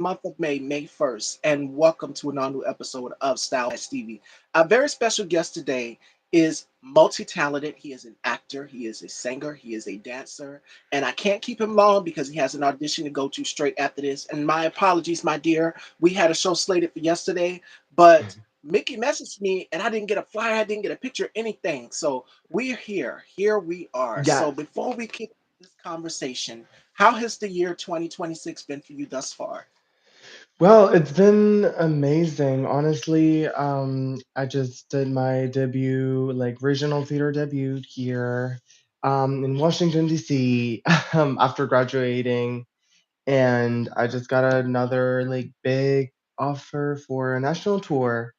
month of May, May 1st, and welcome to an all new episode of Style by Stevie. Our very special guest today is multi talented. He is an actor, he is a singer, he is a dancer, and I can't keep him long because he has an audition to go to straight after this. And my apologies, my dear. We had a show slated for yesterday, but Mickey messaged me and I didn't get a flyer, I didn't get a picture, anything. So we're here. Here we are. So Yes. before we kick this conversation, how has the year 2026 been for you thus far? Well, it's been amazing. Honestly, I just did my debut, like regional theater debut here in Washington, D.C. After graduating, and I just got another like big offer for a national tour.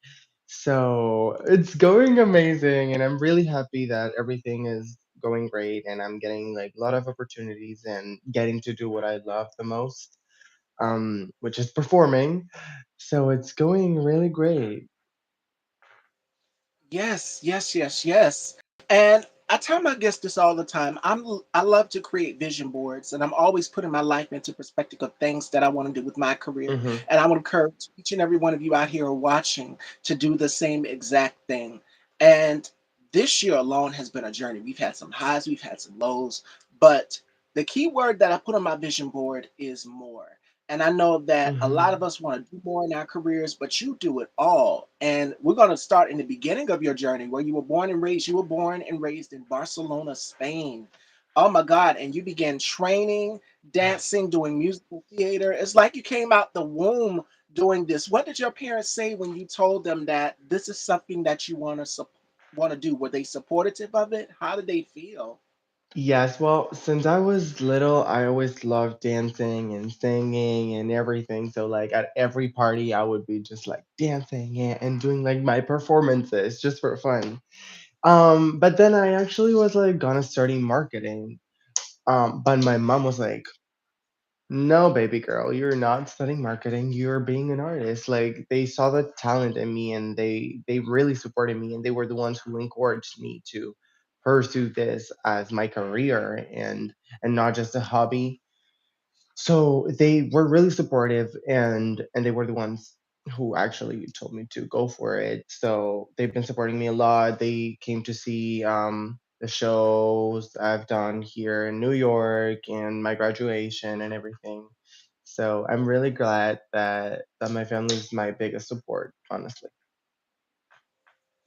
So it's going amazing, and I'm really happy that everything is going great, and I'm getting like a lot of opportunities and getting to do what I love the most, which is performing. So it's going really great. Yes, yes, yes, yes. And I tell my guests this all the time. I love to create vision boards, and I'm always putting my life into perspective of things that I want to do with my career. Hmm. And I would encourage each and every one of you out here watching to do the same exact thing. And this year alone has been a journey. We've had some highs, we've had some lows, but the key word that I put on my vision board is more. And I know that a lot of Hmm. us want to do more in our careers, but you do it all. And we're going to start in the beginning of your journey where you were born and raised. You were born and raised in Barcelona, Spain. Oh my God. And you began training, dancing, doing musical theater. It's like you came out the womb doing this. What did your parents say when you told them that this is something that you want to do? Were they supportive of it? How did they feel? Yes, well, since I was little, I always loved dancing and singing and everything. So, like, at every party, I would be just like dancing and doing like my performances just for fun. But then I actually was like gonna study marketing. But my mom was like, no, baby girl, you're not studying marketing. You're being an artist. Like they saw the talent in me, and they really supported me, and they were the ones who encouraged me to pursue this as my career and not just a hobby. So they were really supportive, and they were the ones who actually told me to go for it. So they've been supporting me a lot. They came to see the shows I've done here in New York and my graduation and everything. So I'm really glad that my family is my biggest support, honestly.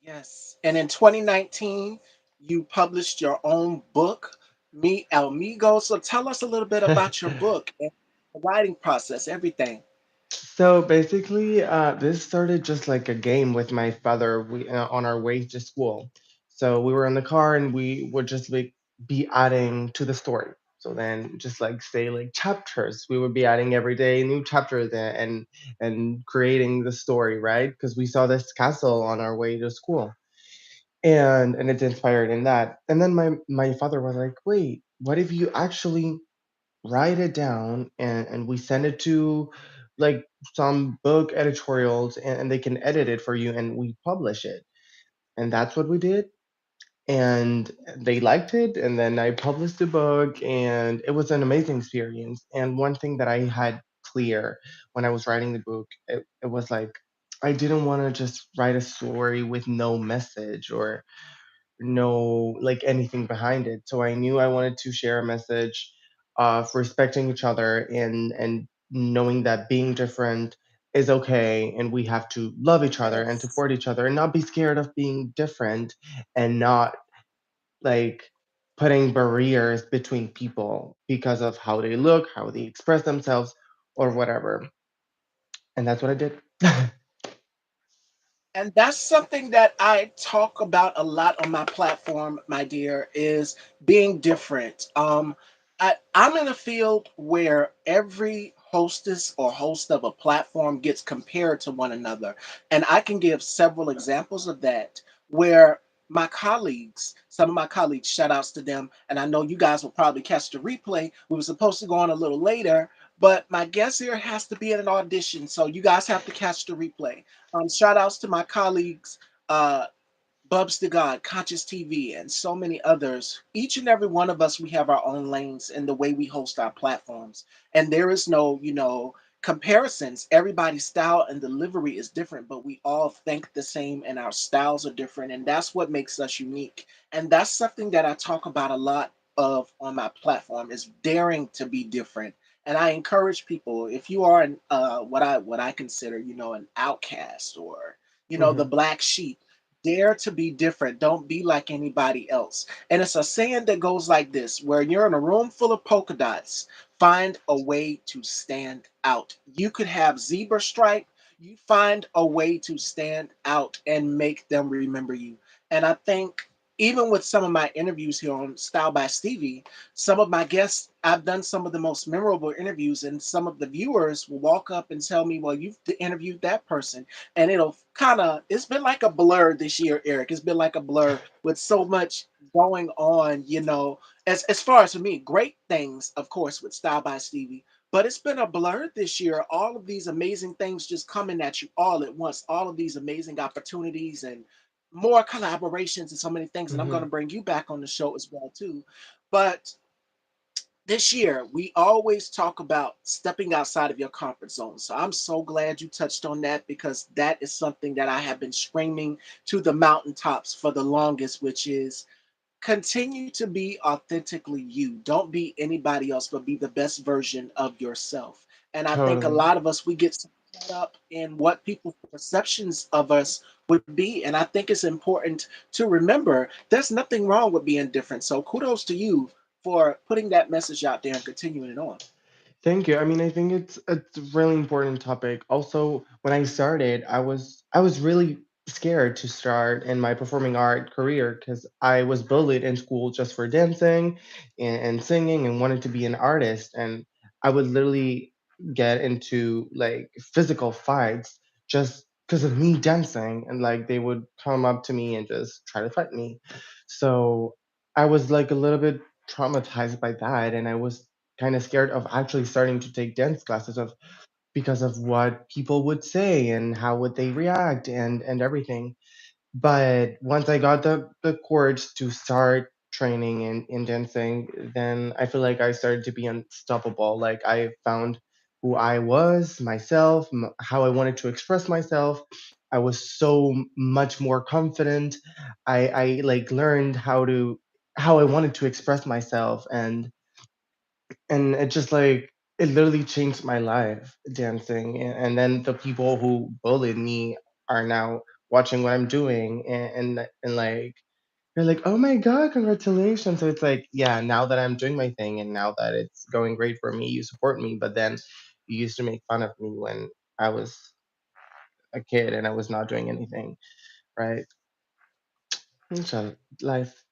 Yes. And in 2019, you published your own book, Me Amigo. So tell us a little bit about your book and the writing process, everything. So basically, this started just like a game with my father. We on our way to school. So we were in the car and we would just like be adding to the story. So then, just like say like chapters, we would be adding every day new chapters and creating the story, right? Because we saw this castle on our way to school, and it's inspired in that. And then my father was like, "Wait, what if you actually write it down and we send it to like some book editorials and they can edit it for you and we publish it." And that's what we did, and they liked it, and then I published the book, and it was an amazing experience. And one thing that I had clear when I was writing the book, it was like I didn't want to just write a story with no message or no like anything behind it. So I knew I wanted to share a message of respecting each other and knowing that being different is okay, and we have to love each other and Yes. support each other and not be scared of being different, and not like putting barriers between people because of how they look, how they express themselves, or whatever. And that's what I did. And that's something that I talk about a lot on my platform, my dear, is being different. I'm in a field where every hostess or host of a platform gets compared to one another. And I can give several examples of that where my colleagues, some of my colleagues, shout outs to them, and I know you guys will probably catch the replay. We were supposed to go on a little later, but my guest here has to be at an audition, so you guys have to catch the replay. Shout outs to my colleagues, uh, Bubs to God, Conscious TV, and so many others. Each and every one of us, we have our own lanes in the way we host our platforms. And there is no, comparisons. Everybody's style and delivery is different, but we all think the same and our styles are different. And that's what makes us unique. And that's something that I talk about a lot of on my platform is daring to be different. And I encourage people, if you are an what I consider, an outcast or, the Hmm. black sheep, dare to be different. Don't be like anybody else. And it's a saying that goes like this: where you're in a room full of polka dots, find a way to stand out. You could have zebra stripe, you find a way to stand out and make them remember you. And I think even with some of my interviews here on Style by Stevie, some of my guests, I've done some of the most memorable interviews, and some of the viewers will walk up and tell me, well, you've interviewed that person. And it's been like a blur this year, Eric. It's been like a blur with so much going on, as far as for me, great things, of course, with Style by Stevie. But it's been a blur this year. All of these amazing things just coming at you all at once. All of these amazing opportunities and more collaborations and so many things. And I'm going Hmm. to bring you back on the show as well too. But this year, we always talk about stepping outside of your comfort zone. So I'm so glad you touched on that because that is something that I have been screaming to the mountaintops for the longest, which is continue to be authentically you. Don't be anybody else, but be the best version of yourself. And I think a Totally. lot of us, we get so caught up in what people's perceptions of us would be. And I think it's important to remember there's nothing wrong with being different. So kudos to you for putting that message out there and continuing it on. Thank you. I mean, I think it's a really important topic. Also, when I started, I was really scared to start in my performing art career because I was bullied in school just for dancing and singing and wanted to be an artist. And I would literally get into like physical fights just because of me dancing, and like they would come up to me and just try to fight me. So I was like a little bit traumatized by that, and I was kind of scared of actually starting to take dance classes of because of what people would say and how would they react and everything. But once I got the courage to start training in dancing, then I feel like I started to be unstoppable. Like I found who I was, myself, how I wanted to express myself. I was so much more confident. I like learned how I wanted to express myself, and it just like it literally changed my life dancing, and then the people who bullied me are now watching what I'm doing, and like they're like, oh my god, congratulations. So it's like, yeah, now that I'm doing my thing and now that it's going great for me, you support me, but then you used to make fun of me when I was a kid and I was not doing anything, right? So life.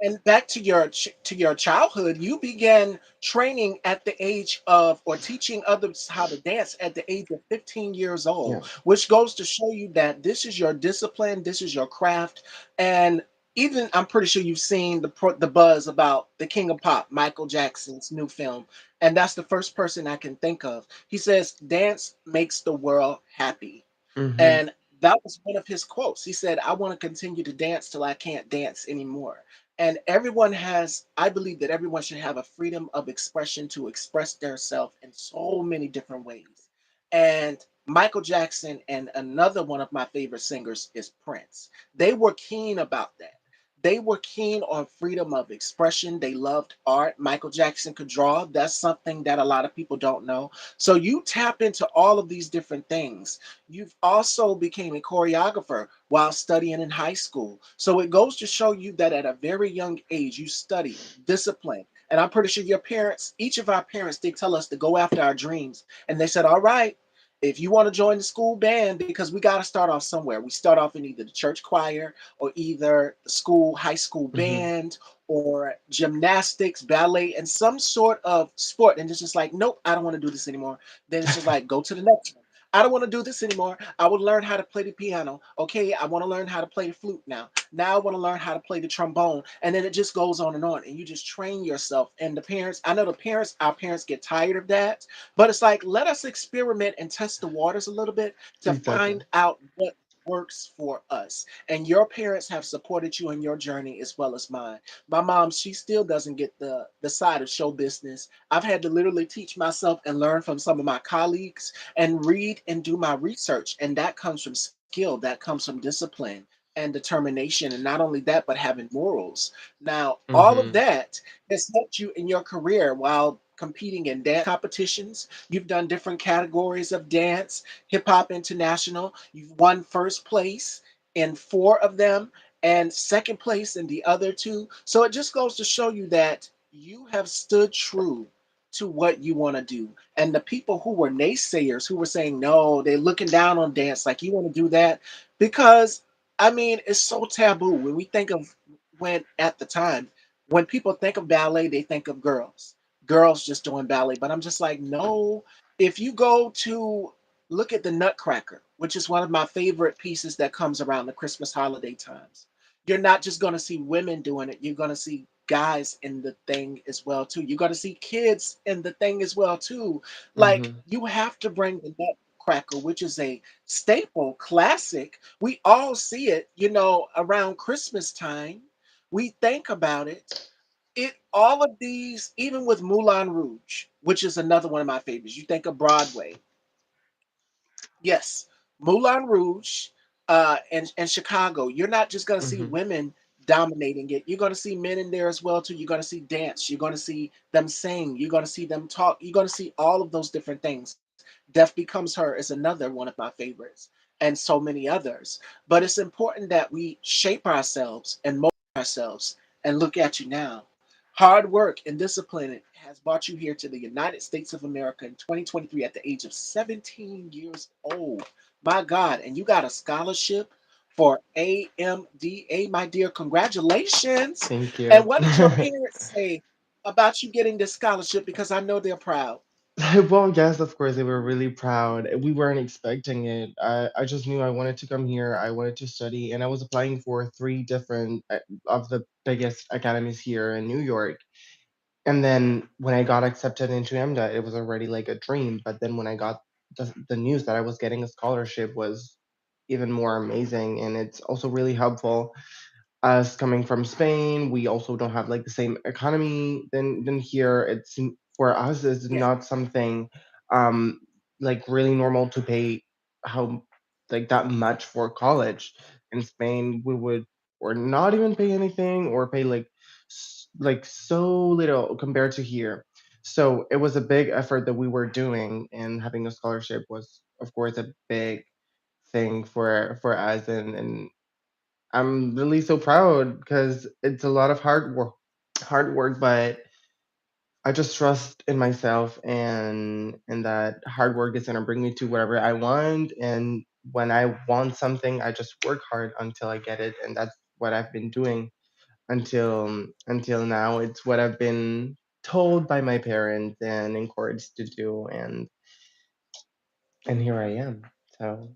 And back to your childhood, you began training at the age of, or teaching others how to dance at the age of 15 years Yeah. old, which goes to show you that this is your discipline, this is your craft. And even I'm pretty sure you've seen the buzz about the King of Pop, Michael Jackson's new film, and that's the first person I can think of. He says, "Dance makes the world happy." Hmm. And that was one of his quotes. He said, I want to continue to dance till I can't dance anymore. And I believe that everyone should have a freedom of expression to express their self in so many different ways. And Michael Jackson and another one of my favorite singers is Prince. They were keen about that. They were keen on freedom of expression. They loved art. Michael Jackson could draw. That's something that a lot of people don't know. So you tap into all of these different things. You've also became a choreographer while studying in high school. So it goes to show you that at a very young age, you study discipline. And I'm pretty sure your parents, each of our parents, they tell us to go after our dreams. And they said, all right, if you want to join the school band, because we got to start off somewhere. We start off in either the church choir or either the school, high school Hmm. band or gymnastics, ballet, and some sort of sport. And it's just like, nope, I don't want to do this anymore. Then it's just like, go to the next one. I don't want to do this anymore. I would learn how to play the piano. Okay, I want to learn how to play the flute now. Now I want to learn how to play the trombone. And then it just goes on and on. And you just train yourself. And the parents, I know our parents get tired of that. But it's like, let us experiment and test the waters a little bit to Exactly. find out what works for us. And your parents have supported you in your journey as well as mine. My mom, she still doesn't get the side of show business. I've had to literally teach myself and learn from some of my colleagues and read and do my research. And that comes from skill, that comes from discipline and determination. And not only that, but having morals. Now, all of Mhm. that has helped you in your career while competing in dance competitions. You've done different categories of dance, hip hop international. You've won first place in four of them and second place in the other two. So it just goes to show you that you have stood true to what you want to do. And the people who were naysayers, who were saying, no, they're looking down on dance, like you want to do that, because I mean, it's so taboo when we think of when at the time, when people think of ballet, they think of girls just doing ballet. But I'm just like, no, if you go to look at the Nutcracker, which is one of my favorite pieces that comes around the Christmas holiday times, you're not just going to see women doing it. You're going to see guys in the thing as well too. You're going to see kids in the thing as well too. Like Mhm. you have to bring the Nutcracker, which is a staple classic. We all see it, around Christmas time. We think about it. It all of these, even with Moulin Rouge, which is another one of my favorites. You think of Broadway. Yes, Moulin Rouge, and Chicago. You're not just going to see Mhm. women dominating it. You're going to see men in there as well too. You're going to see dance. You're going to see them sing. You're going to see them talk. You're going to see all of those different things. Death Becomes Her is another one of my favorites, and so many others. But it's important that we shape ourselves and mold ourselves. And look at you now. Hard work and discipline has brought you here to the United States of America in 2023 at the age of 17 years old. My God, and you got a scholarship for AMDA, my dear. Congratulations. Thank And you. what did your parents say about you getting this scholarship? Because I know they're proud. Well, yes, of course, they were really proud. We weren't expecting it. I just knew I wanted to come here. I wanted to study, and I was applying for three different of the biggest academies here in New York. And then when I got accepted into AMDA, it was already like a dream. But then when I got the news that I was getting a scholarship was even more amazing, and it's also really helpful. Us coming from Spain, we also don't have like the same economy than here. For us, it's Yeah. not something um like really normal to pay how like that much for college. In Spain, we would or not even pay anything or pay like like so little compared to here. So it was a big effort that we were doing, and having a scholarship was, of course, a big thing for us, and I'm really so proud because it's a lot of hard work, but I just trust in myself and that hard work is gonna bring me to whatever I want. And when I want something, I just work hard until I get it, and that's what I've been doing until now. It's what I've been told by my parents and encouraged to do, and here I am. So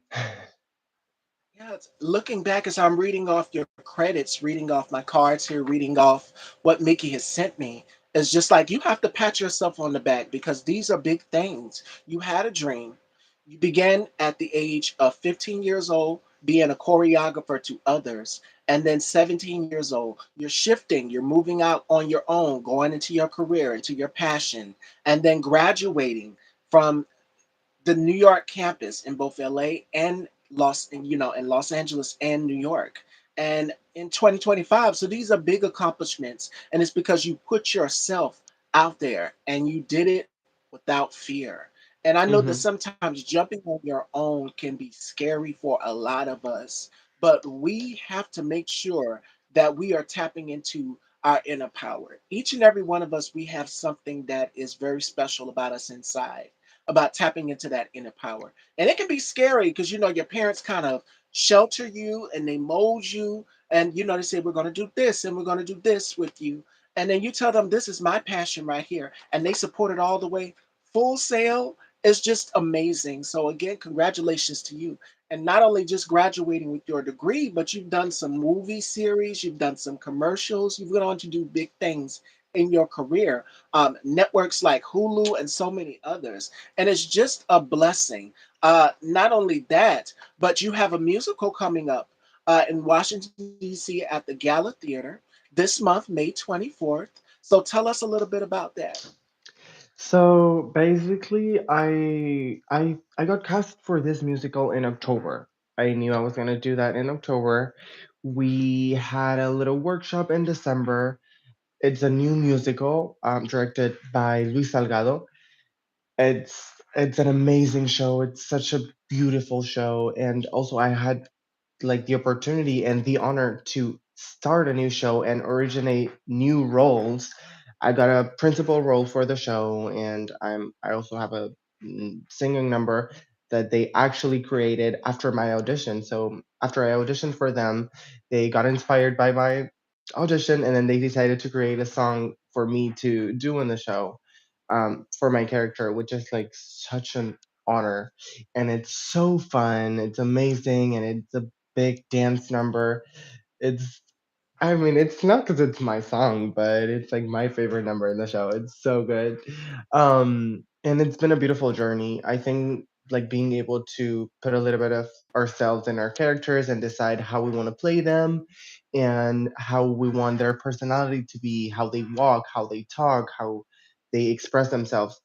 Yeah, looking back as I'm reading off your credits, reading off my cards here, reading off what Mickey has sent me, it's just like you have to pat yourself on the back because these are big things. You had a dream. You began at the age of 15 years old being a choreographer to others, and then 17 years old, you're shifting, you're moving out on your own, going into your career, into your passion, and then graduating from the New York campus in both LA and in Los Angeles and New York. And in 2025, so these are big accomplishments, and it's because you put yourself out there and you did it without fear. And I know that mhm, sometimes jumping on your own can be scary for a lot of us, but we have to make sure that we are tapping into our inner power. Each and every one of us, we have something that is very special about us inside, about tapping into that inner power. And it can be scary because your parents kind of shelter you and they mold you, and they say we're going to do this and we're going to do this with you. And then you tell them this is my passion right here, and they support it all the way full sail. It's just amazing. So again, congratulations to you. And not only just graduating with your degree, but you've done some movie series, you've done some commercials, you've gone on to do big things in your career, networks like Hulu and so many others. And it's just a blessing. Not only that, but you have a musical coming up in Washington, D.C. at the Gala Theater this month, May 24th. So tell us a little bit about that. So basically, I got cast for this musical in October. I knew I was gonna do that in October. We had a little workshop in December. It's a new musical, directed by Luis Salgado. It's an amazing show. It's such a beautiful show, and also I had like the opportunity and the honor to start a new show and originate new roles. I got a principal role for the show, and I also have a singing number that they actually created after my audition. So after I auditioned for them, they got inspired by my audition, and then they decided to create a song for me to do in the show, for my character, which is like such an honor, and it's so fun. It's amazing, and it's a big dance number. It's I mean, it's not because it's my song, but it's like my favorite number in the show. It's so good. And it's been a beautiful journey. I think like being able to put a little bit of ourselves in our characters and decide how we want to play them and how we want their personality to be, how they walk, how they talk, how they express themselves.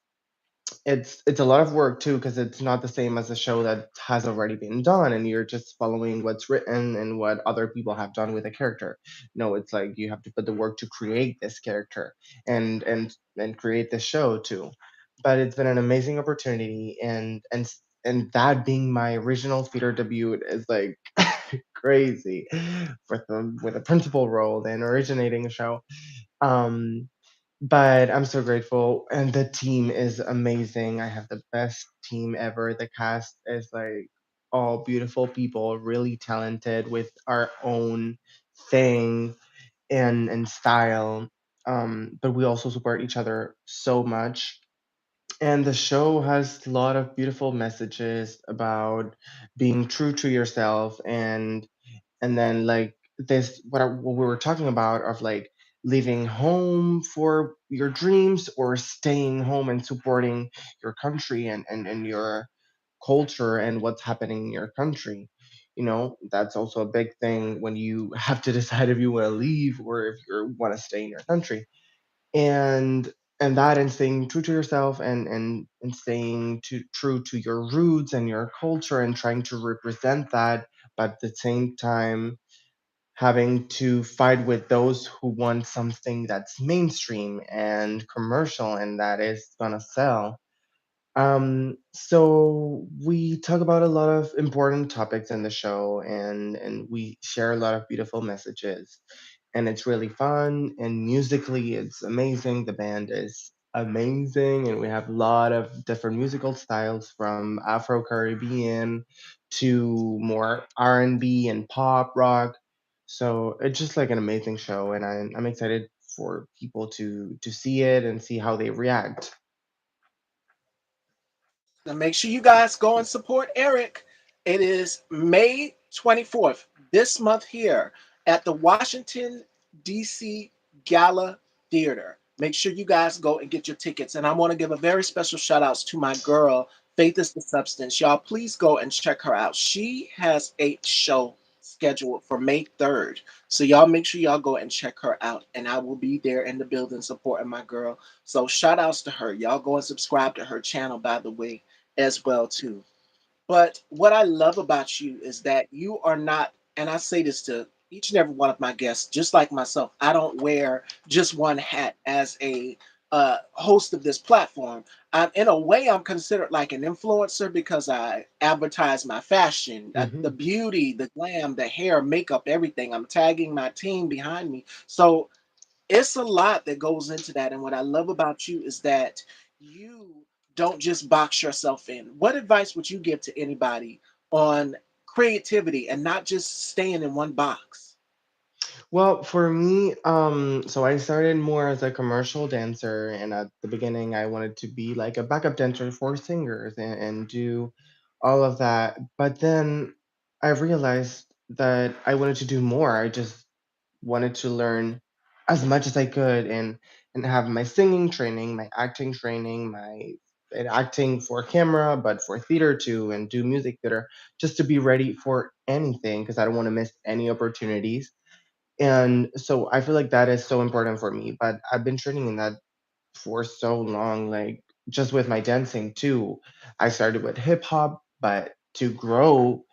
It's a lot of work too because it's not the same as a show that has already been done and you're just following what's written and what other people have done with a character. No, it's like you have to put the work to create this character and create this show too. But it's been an amazing opportunity, and that being my original theater debut is like crazy with a principal role and originating a show. um but I'm so grateful, and the team is amazing. I have the best team ever. The cast is like all beautiful people, really talented with our own thing and style. But we also support each other so much. And the show has a lot of beautiful messages about being true to yourself, and then like this what we were talking about of like leaving home for your dreams or staying home and supporting your country and your culture and what's happening in your country. That's also a big thing when you have to decide if you want to leave or if you want to stay in your country. And and that, and staying true to yourself, and staying true to your roots and your culture and trying to represent that, but at the same time having to fight with those who want something that's mainstream and commercial and that is gonna sell. So we talk about a lot of important topics in the show, and we share a lot of beautiful messages. And it's really fun, and musically it's amazing. The band is amazing, and we have a lot of different musical styles from Afro Caribbean to more R&B and pop rock. So it's just like an amazing show, and I'm excited for people to see it and see how they react. Now make sure you guys go and support Eric. It is May 24th, this month here at the Washington, D.C. Gala Theater. Make sure you guys go and get your tickets. And I want to give a very special shout outs to my girl, Faith is the Substance. Y'all, please go and check her out. She has a show scheduled for May 3rd. So y'all make sure y'all go and check her out. And I will be there in the building supporting my girl. So shout outs to her. Y'all go and subscribe to her channel, by the way, as well too. But what I love about you is that you are not, and I say this to each and every one of my guests, just like myself, I don't wear just one hat as a host of this platform. In a way, I'm considered like an influencer because I advertise my fashion, the Hmm. beauty, the glam, the hair, makeup, everything. I'm tagging my team behind me. So it's a lot that goes into that. And what I love about you is that you don't just box yourself in. What advice would you give to anybody on creativity and not just staying in one box? Well, for me, so I started more as a commercial dancer, and at the beginning, I wanted to be like a backup dancer for singers and do all of that. But then I realized that I wanted to do more. I just wanted to learn as much as I could, and have my singing training, my acting training, my and acting for camera, but for theater too, and do music theater, just to be ready for anything because I don't want to miss any opportunities. And so I feel like that is so important for me. But I've been training in that for so long, like just with my dancing too. I started with hip hop, but to grow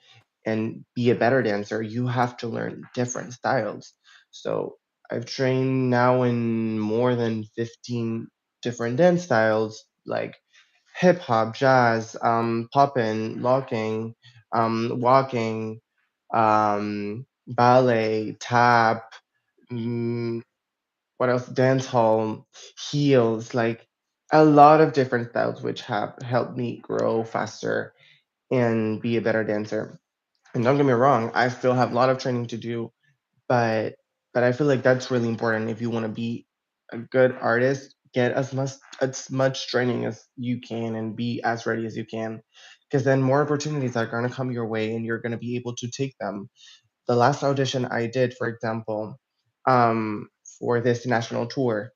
and be a better dancer, you have to learn different styles. So I've trained now in more than 15 different dance styles, like hip hop, jazz, poppin', locking, walking, ballet, tap, mm, what else? Dance hall, heels, like a lot of different styles, which have helped me grow faster and be a better dancer. And don't get me wrong, I still have a lot of training to do, but I feel like that's really important if you want to be a good artist. Get as much training as you can and be as ready as you can, because then more opportunities are going to come your way and you're going to be able to take them. The last audition I did, for example, um, for this national tour,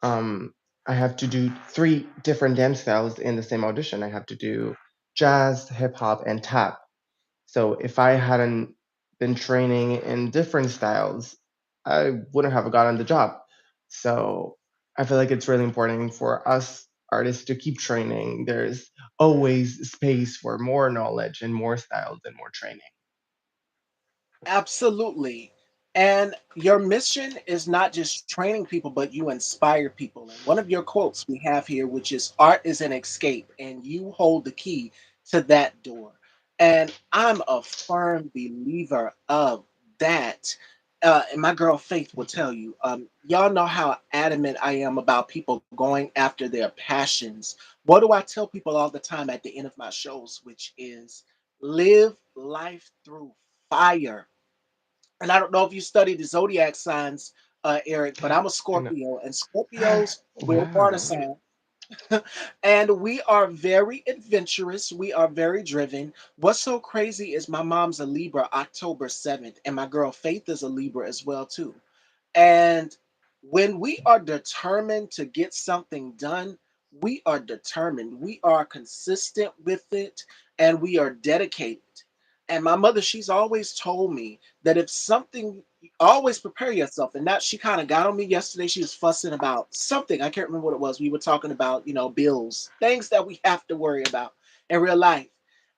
um, I have to do three different dance styles in the same audition. I have to do jazz, hip hop, and tap. So if I hadn't been training in different styles, I wouldn't have gotten the job. So I feel like it's really important for us artists to keep training. There's always space for more knowledge and more styles and more training. Absolutely. And your mission is not just training people, but you inspire people. And one of your quotes we have here, which is art is an escape, and you hold the key to that door. And I'm a firm believer of that. And my girl Faith will tell you, y'all know how adamant I am about people going after their passions. What do I tell people all the time at the end of my shows, which is live life through fire. And I don't know if you study the zodiac signs, Eric, but I'm a And Scorpio, and Scorpios, we're water wow. sign, and we are very adventurous. We are very driven. What's so crazy is my mom's a Libra, October 7th, and my girl Faith is a Libra as well too. And when we are determined to get something done, we are determined. We are consistent with it and we are dedicated. And my mother, she's always told me that if something, always prepare yourself. And that she kind of got on me yesterday. She was fussing about something. I can't remember what it was. We were talking about, bills, things that we have to worry about in real life.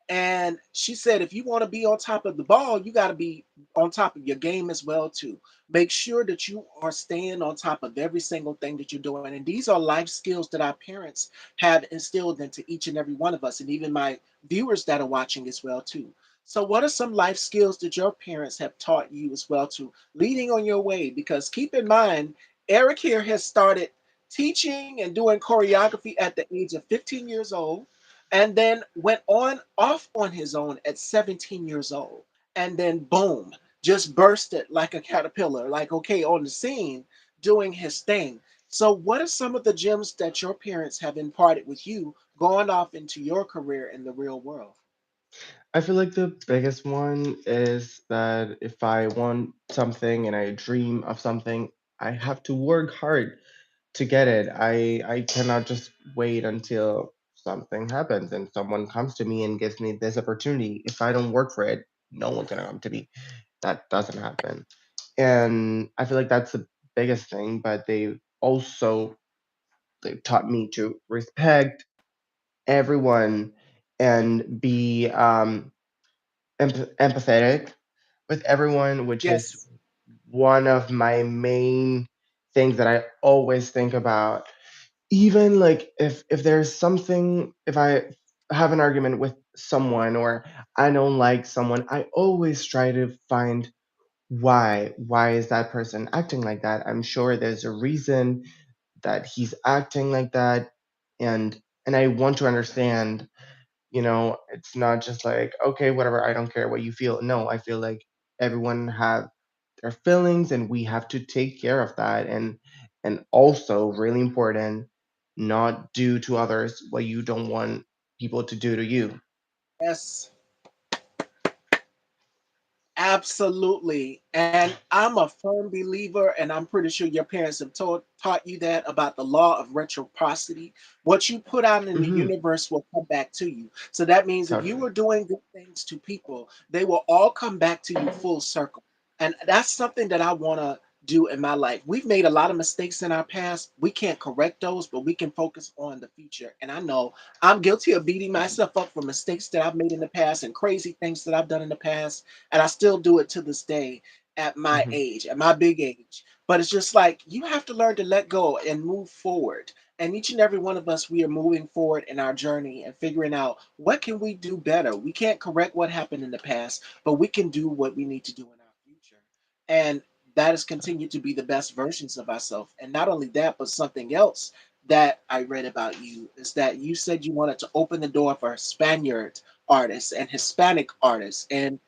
And she said, if you want to be on top of the ball, you got to be on top of your game as well too. Make sure that you are staying on top of every single thing that you're doing. And these are life skills that our parents have instilled into each and every one of us, and even my viewers that are watching as well too. So, what are some life skills that your parents have taught you as well too, leading on your way? Because keep in mind, Eric here has started teaching and doing choreography at the age of 15 years old, and then went on off on his own at 17 years old, and then boom, just bursted like a caterpillar, like okay, on the scene doing his thing. So what are some of the gems that your parents have imparted with you going off into your career in the real world? I feel like the biggest one is that if I want something and I dream of something, I have to work hard to get it. I cannot just wait until something happens and someone comes to me and gives me this opportunity. If I don't work for it, no one's gonna come to me. That doesn't happen. And I feel like that's the biggest thing, but they've taught me to respect everyone and be empathetic with everyone, which is Yes, one of my main things that I always think about. Even like if there's something, if I have an argument with someone or I don't like someone, I always try to find why is that person acting like that. I'm sure there's a reason that he's acting like that, and I want to understand. It's not just like, okay, whatever, I don't care what you feel. No, I feel like everyone have their feelings and we have to take care of that, and also really important, not do to others what you don't want people to do to you. yes, Absolutely. And I'm a firm believer, and I'm pretty sure your parents have taught you that about the law of reciprocity. What you put out in the Hmm. universe will come back to you. So that means if you Totally. were doing good things to people, they will all come back to you full circle. And that's something that I want to do in my life. We've made a lot of mistakes in our past. We can't correct those, but we can focus on the future. And I know I'm guilty of beating myself up for mistakes that I've made in the past and crazy things that I've done in the past, and I still do it to this day at my Hmm. age, at my big age. But it's just like you have to learn to let go and move forward. And each and every one of us, we are moving forward in our journey and figuring out what can we do better. We can't correct what happened in the past, but we can do what we need to do in our future. And that is continue to be the best versions of ourselves. And not only that, but something else that I read about you is that you said you wanted to open the door for Spaniard artists and Hispanic artists. And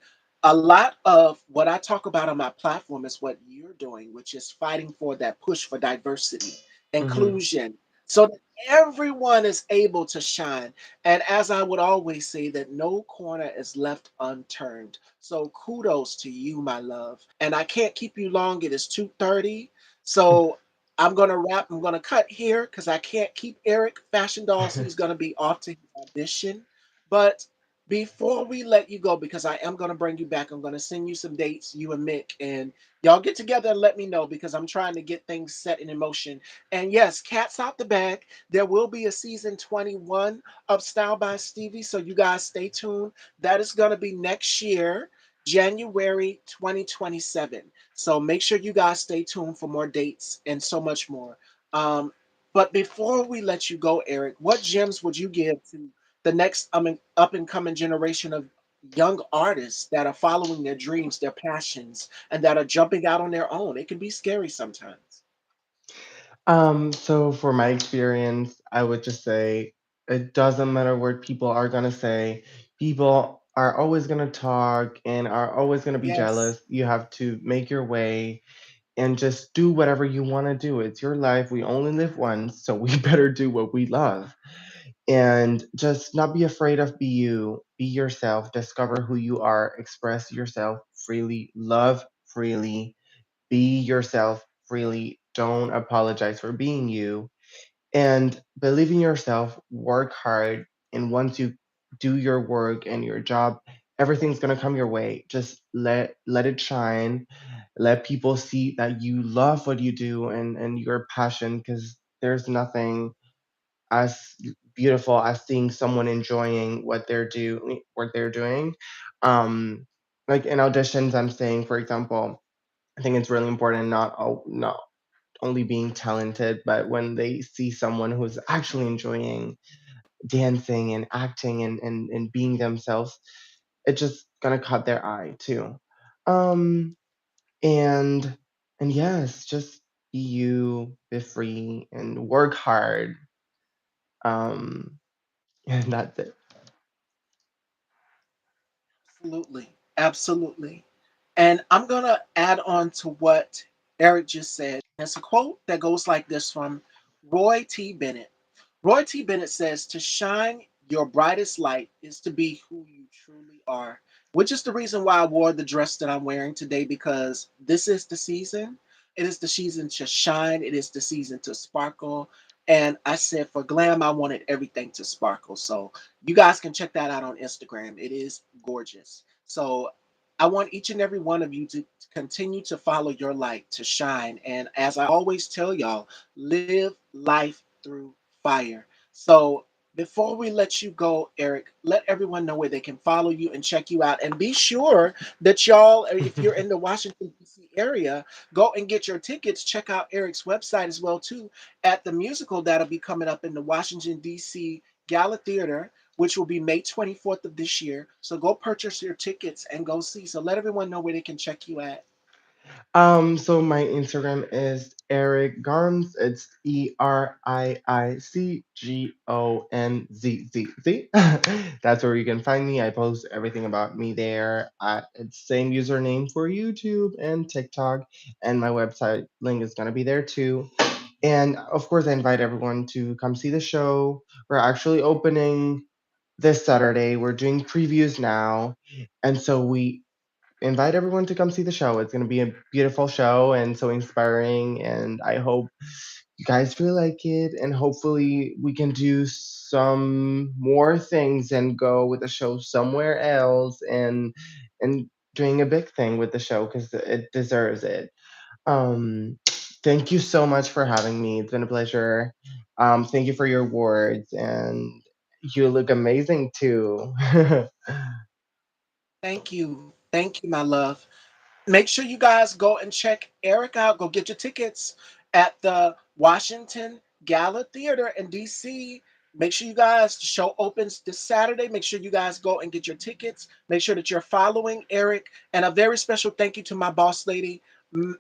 a lot of what I talk about on my platform is what you're doing, which is fighting for that push for diversity, Hmm. inclusion, so that everyone is able to shine. And as I would always say, that no corner is left unturned. So kudos to you, my love. And I can't keep you long. It is 2:30. So I'm gonna wrap. I'm gonna cut here because I can't keep Eric Fashion Dolls. He's gonna be off to his audition. But before we let you go, because I am going to bring you back, I'm going to send you some dates, you and Mick, and y'all get together and let me know because I'm trying to get things set in motion. And yes, cat's out the bag. There will be a season 21 of Style by Stevie, so you guys stay tuned. That is going to be next year, January 2027. So make sure you guys stay tuned for more dates and so much more. Um, but before we let you go, Eric, what gems would you give to the next up and coming generation of young artists that are following their dreams, their passions, and that are jumping out on their own? It can be scary sometimes. So for my experience, I would just say it doesn't matter what people are gonna say. People are always gonna talk and are always gonna be Yes, jealous. You have to make your way and just do whatever you want to do. It's your life. We only live once, so we better do what we love. And just not be afraid of be you, be yourself, discover who you are, express yourself freely, love freely, be yourself freely. Don't apologize for being you and believe in yourself, work hard, and once you do your work and your job, everything's gonna come your way. Just let it shine. Let people see that you love what you do and your passion, because there's nothing as beautiful as seeing someone enjoying what they're doing. Um, like in auditions, I'm saying, for example, I think it's really important not only being talented, but when they see someone who's actually enjoying dancing and acting and being themselves, it's just gonna cut their eye too. Um, and and yes, just be you, be free, and work hard. Um, and that's it. absolutely. Absolutely. And I'm going to add on to what Eric just said. It's a quote that goes like this from Roy T. Bennett. Roy T. Bennett says, "To shine your brightest light is to be who you truly are," which is the reason why I wore the dress that I'm wearing today, because this is the season. It is the season to shine, it is the season to sparkle. And I said for glam, I wanted everything to sparkle. So you guys can check that out on Instagram. It is gorgeous. So I want each and every one of you to continue to follow your light, to shine. And as I always tell y'all, live life through fire. So before we let you go, Eric, let everyone know where they can follow you and check you out. And be sure that y'all, if you're in the Washington D.C. area, go and get your tickets. Check out Eric's website as well too at the musical that'll be coming up in the Washington D.C. Gala Theater, which will be May 24th of this year. So go purchase your tickets and go see. So let everyone know where they can check you at. So my Instagram is Eric Garms. It's ERICGONZZZ. That's where you can find me. I post everything about me there. It's same username for YouTube and TikTok, and my website link is gonna be there too. And of course, I invite everyone to come see the show. We're actually opening this Saturday. We're doing previews now, and so invite everyone to come see the show. It's going to be a beautiful show and so inspiring. And I hope you guys really like it. And hopefully, we can do some more things and go with the show somewhere else and doing a big thing with the show because it deserves it. Um, Thank you so much for having me. It's been a pleasure. Thank you for your words, and you look amazing too. Thank you, my love. Make sure you guys go and check Eric out. Go get your tickets at the Washington Gala Theater in DC. Make sure you guys, the show opens this Saturday. Make sure you guys go and get your tickets. Make sure that you're following Eric. And a very special thank you to my boss lady,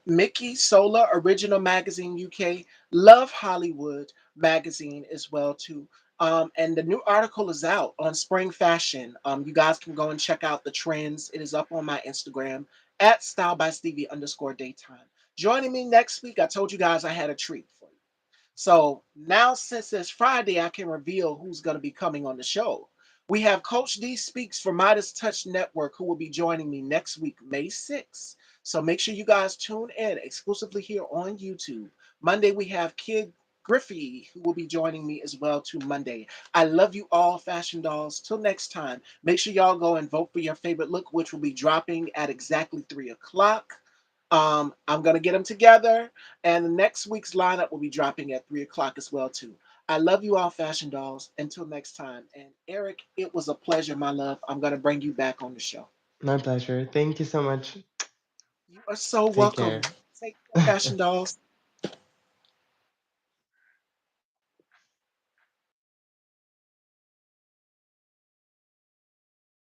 Mickey Sola, Original Magazine UK, Love Hollywood Magazine as well too. And the new article is out on spring fashion. You guys can go and check out the trends. It is up on my Instagram at Style by Stevie underscore daytime. Joining me next week, I told you guys I had a treat for you. So now, since it's Friday, I can reveal who's going to be coming on the show. We have Coach D Speaks for Midas Touch Network, who will be joining me next week, May 6th. So make sure you guys tune in exclusively here on YouTube. Monday, we have Kid Griffey, who will be joining me as well too Monday. I love you all, Fashion Dolls. Till next time, make sure y'all go and vote for your favorite look, which will be dropping at exactly 3 o'clock. I'm gonna get them together, and the next week's lineup will be dropping at 3 o'clock as well too. I love you all, Fashion Dolls. Until next time, and Eric, it was a pleasure, my love. I'm gonna bring you back on the show. My pleasure. Thank you so much. You are so Take care. welcome. Take care, Fashion Dolls.